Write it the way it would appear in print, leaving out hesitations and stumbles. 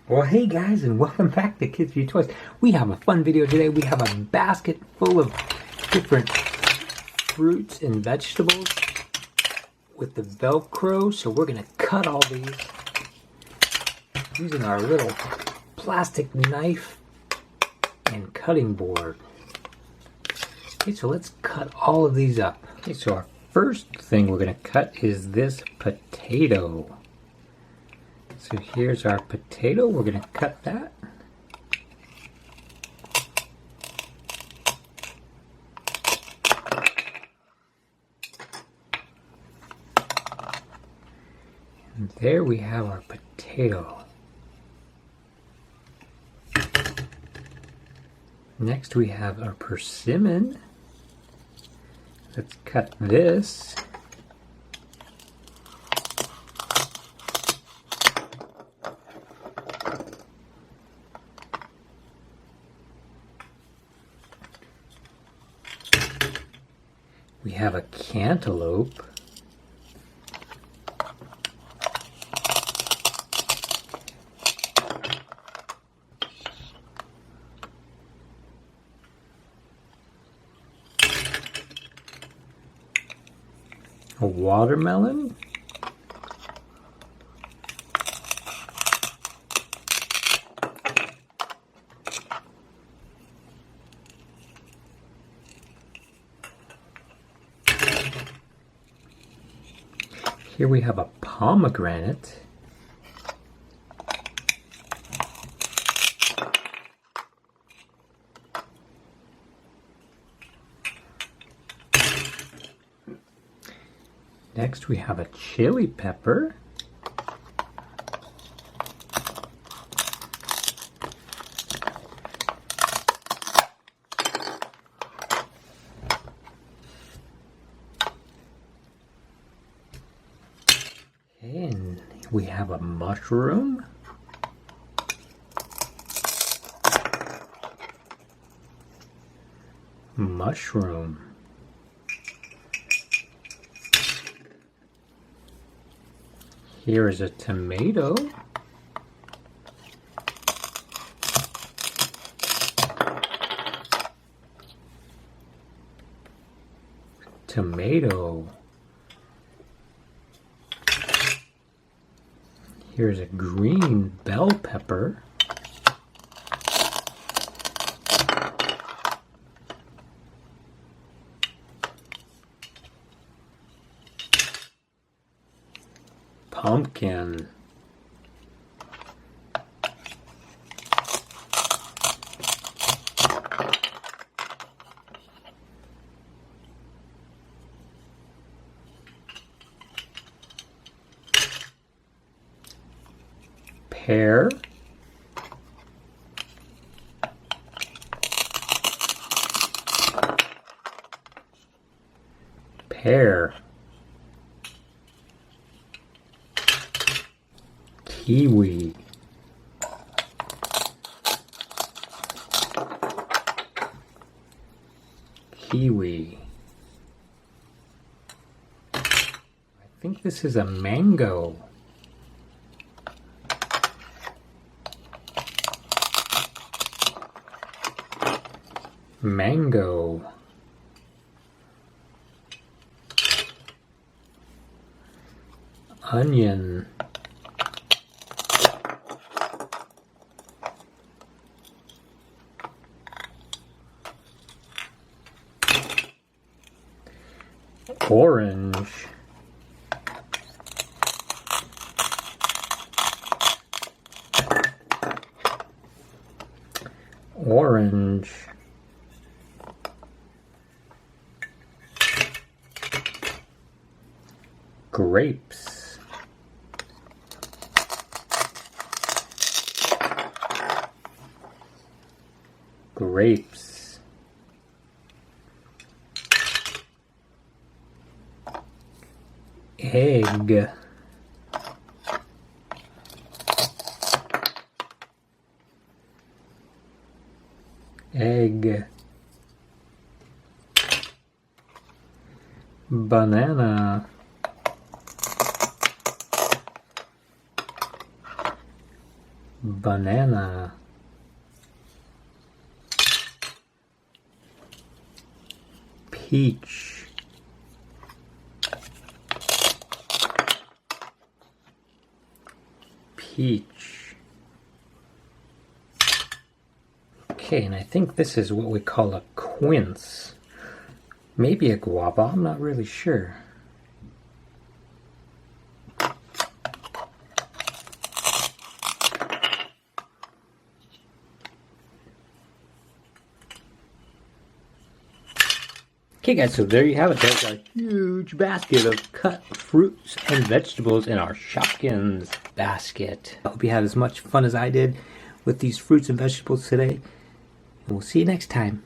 Well, hey guys, and welcome back to Kids View Toys. We have a fun video today. We have a basket full of different fruits and vegetables with the Velcro. So we're going to cut all these using our little plastic knife and cutting board. Okay, so let's cut all of these up. Okay, so our first thing we're going to cut is this potato. So here's our potato. We're going to cut that. And there we have our potato. Next we have our persimmon. Let's cut this. We have a cantaloupe. A watermelon. Here we have a pomegranate. Next we have a chili pepper. And we have a mushroom. Mushroom. Here is a tomato. Tomato. Here's a green bell pepper. Pumpkin. Pear. Pear. Kiwi. Kiwi. I think this is a mango. Mango. Onion. Orange. Orange. Grapes. Grapes. Egg. Egg. Banana. banana, peach, peach. Okay, and I think this is what we call a quince. Maybe a guava, I'm not really sure. Okay guys, so there you have it. There's a huge basket of cut fruits and vegetables in our Shopkins basket. I hope you had as much fun as I did with these fruits and vegetables today. And we'll see you next time.